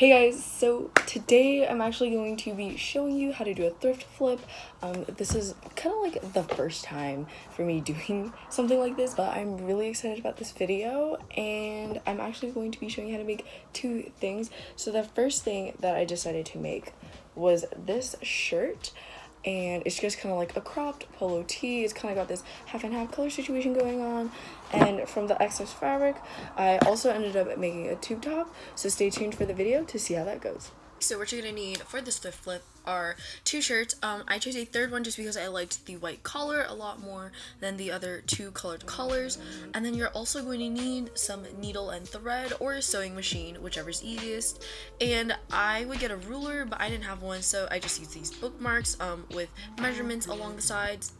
Hey guys, so today I'm actually going to be showing you how to do a thrift flip. This is kind of like the first time for me doing something like this, but I'm really excited about this video, and I'm actually going to be showing you how to make two things. So the first thing that I decided to make was this shirt, and it's just kind of like a cropped polo tee. It's kind of got this half and half color situation going on, and from the excess fabric I also ended up making a tube top, so stay tuned for the video to see how that goes. So what you're gonna need for this thrift flip are two shirts. I chose a third one just because I liked the white collar a lot more than the other two colored collars. And then you're also going to need some needle and thread or a sewing machine, whichever's easiest. And I would get a ruler, but I didn't have one, so I just used these bookmarks with measurements along the sides.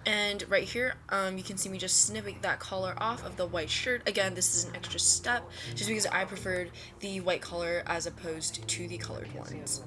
And right here, you can see me just snipping that collar off of the white shirt. Again, this is an extra step, just because I preferred the white collar as opposed to the colored ones.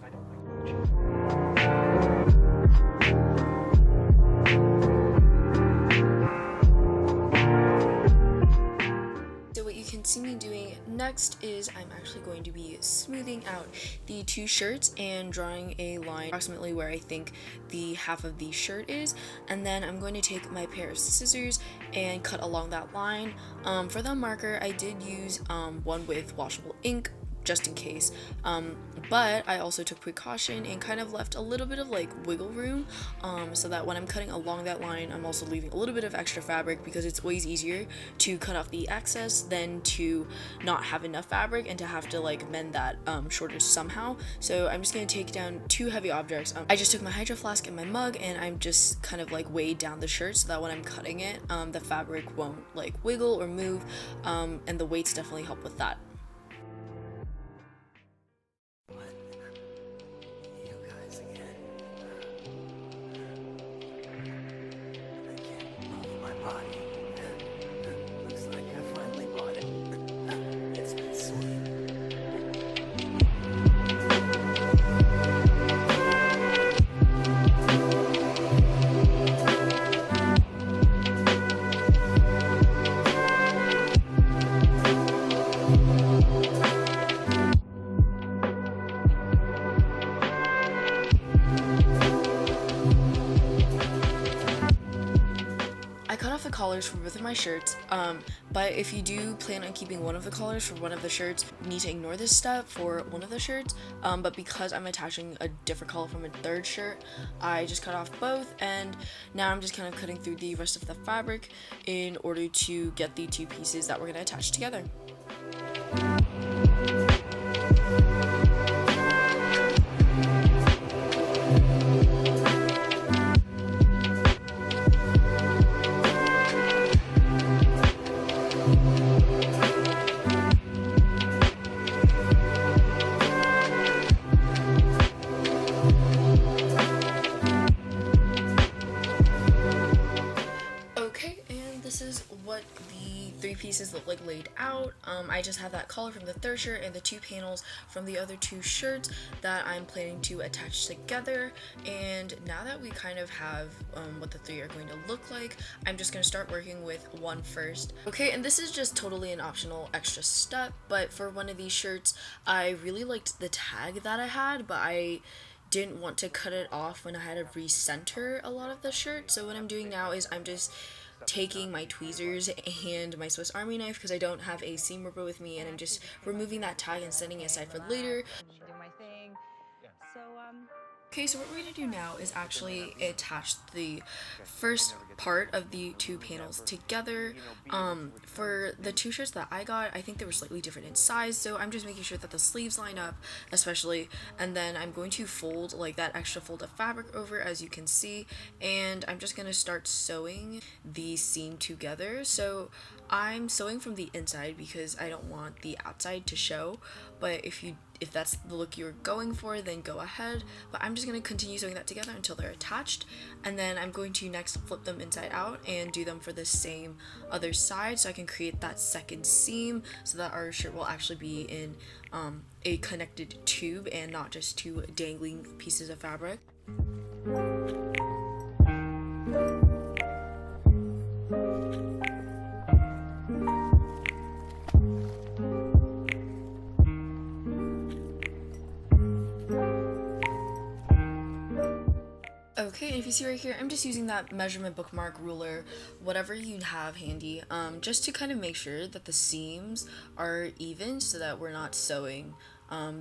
So what you can see me doing next is I'm actually going to be smoothing out the two shirts and drawing a line approximately where I think the half of the shirt is, and then I'm going to take my pair of scissors and cut along that line. For the marker, I did use one with washable ink just in case, but I also took precaution and kind of left a little bit of like wiggle room, so that when I'm cutting along that line, I'm also leaving a little bit of extra fabric, because it's always easier to cut off the excess than to not have enough fabric and to have to like mend that shortage somehow. So I'm just going to take down two heavy objects. I just took my hydro flask and my mug, and I'm just kind of like weighed down the shirt so that when I'm cutting it, the fabric won't like wiggle or move, and the weights definitely help with that. I cut off the collars for both of my shirts, but if you do plan on keeping one of the collars for one of the shirts, you need to ignore this step for one of the shirts, but because I'm attaching a different color from a third shirt, I just cut off both, and now I'm just kind of cutting through the rest of the fabric in order to get the two pieces that we're going to attach together. This is what the three pieces look like laid out. I just have that collar from the third shirt and the two panels from the other two shirts that I'm planning to attach together. And now that we kind of have what the three are going to look like, I'm just going to start working with one first. Okay, and this is just totally an optional extra step, but for one of these shirts, I really liked the tag that I had, but I didn't want to cut it off when I had to recenter a lot of the shirt. So what I'm doing now is I'm just taking my tweezers and my Swiss Army knife, because I don't have a seam ripper with me, and I'm just removing that tag and setting it aside for later. Okay, so what we're going to do now is actually attach the first part of the two panels together. For the two shirts that I got, I think they were slightly different in size, so I'm just making sure that the sleeves line up, especially, and then I'm going to fold like that extra fold of fabric over, as you can see, and I'm just going to start sewing the seam together. So I'm sewing from the inside because I don't want the outside to show, but if that's the look you're going for, then go ahead. But I'm just going to continue sewing that together until they're attached, and then I'm going to next flip them inside out and do them for the same other side, so I can create that second seam so that our shirt will actually be in a connected tube and not just two dangling pieces of fabric. if you see right here, I'm just using that measurement bookmark ruler, whatever you have handy, just to kind of make sure that the seams are even so that we're not sewing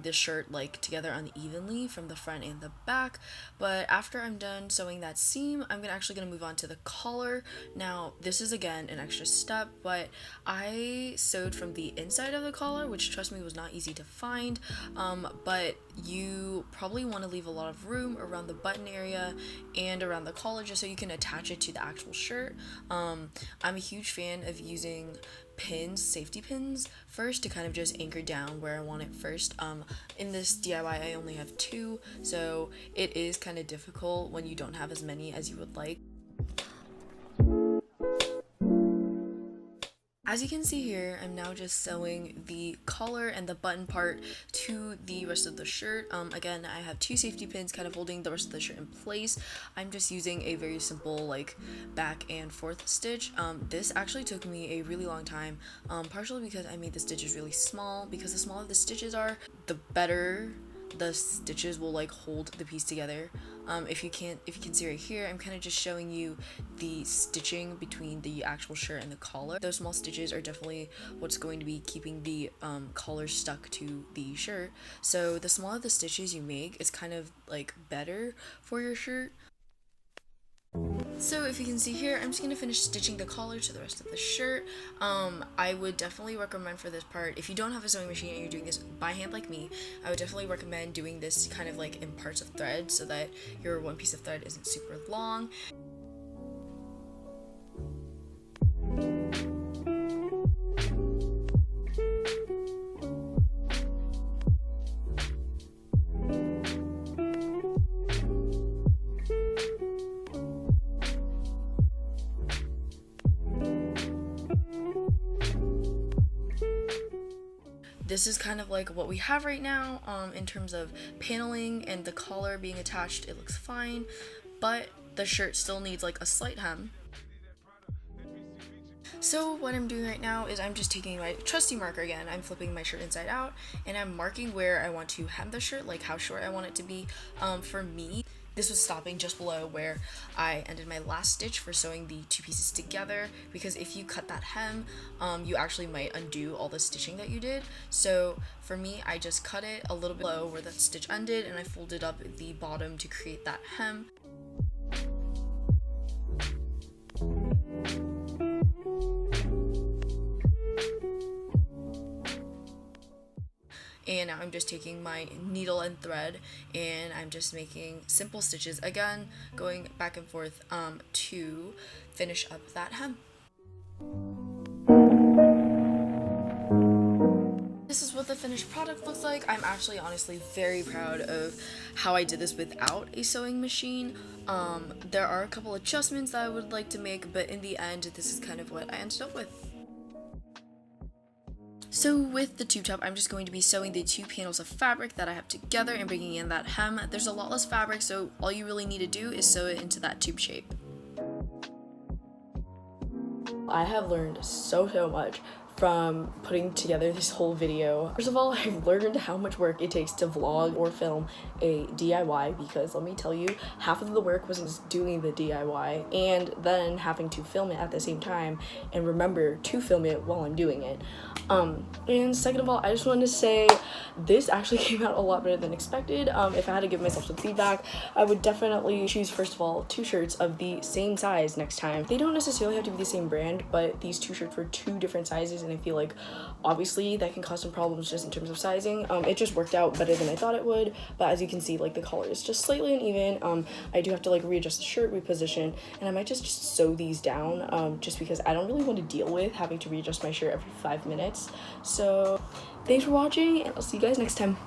this shirt like together unevenly from the front and the back. But after I'm done sewing that seam, I'm actually gonna move on to the collar. Now this is again an extra step, but I sewed from the inside of the collar, which trust me was not easy to find, but you probably want to leave a lot of room around the button area and around the collar just so you can attach it to the actual shirt. I'm a huge fan of using pins, safety pins first, to kind of just anchor down where I want it first. In this DIY I only have 2, so it is kind of difficult when you don't have as many as you would like. As you can see here, I'm now just sewing the collar and the button part to the rest of the shirt. Again, I have 2 safety pins kind of holding the rest of the shirt in place. I'm just using a very simple like back and forth stitch. This actually took me a really long time, partially because I made the stitches really small, because the smaller the stitches are, the better the stitches will like hold the piece together. If you can see right here, I'm kind of just showing you the stitching between the actual shirt and the collar. Those small stitches are definitely what's going to be keeping the collar stuck to the shirt. So the smaller the stitches you make, it's kind of like better for your shirt. So if you can see here, I'm just going to finish stitching the collar to the rest of the shirt. I would definitely recommend for this part, if you don't have a sewing machine and you're doing this by hand like me, I would definitely recommend doing this kind of like in parts of thread so that your one piece of thread isn't super long. This is kind of like what we have right now in terms of paneling and the collar being attached. It looks fine, but the shirt still needs like a slight hem. So what I'm doing right now is I'm just taking my trusty marker again. I'm flipping my shirt inside out and I'm marking where I want to hem the shirt, like how short I want it to be. For me, this was stopping just below where I ended my last stitch for sewing the 2 pieces together, because if you cut that hem, you actually might undo all the stitching that you did. So for me, I just cut it a little bit below where that stitch ended and I folded up the bottom to create that hem. And now I'm just taking my needle and thread and I'm just making simple stitches again, going back and forth to finish up that hem. This is what the finished product looks like. I'm actually honestly very proud of how I did this without a sewing machine. There are a couple adjustments that I would like to make, but in the end, this is kind of what I ended up with. So with the tube top, I'm just going to be sewing the 2 panels of fabric that I have together and bringing in that hem. There's a lot less fabric, so all you really need to do is sew it into that tube shape. I have learned so much from putting together this whole video. First of all, I've learned how much work it takes to vlog or film a DIY, because let me tell you, half of the work was just doing the DIY and then having to film it at the same time and remember to film it while I'm doing it. And second of all, I just wanted to say this actually came out a lot better than expected. If I had to give myself some feedback, I would definitely choose, first of all, 2 shirts of the same size next time. They don't necessarily have to be the same brand, but these 2 shirts were 2 different sizes, and I feel like obviously that can cause some problems just in terms of sizing. It just worked out better than I thought it would, but as you can see, like the collar is just slightly uneven. I do have to like readjust the shirt, reposition, and I might just sew these down just because I don't really want to deal with having to readjust my shirt every 5 minutes. So thanks for watching, and I'll see you guys next time.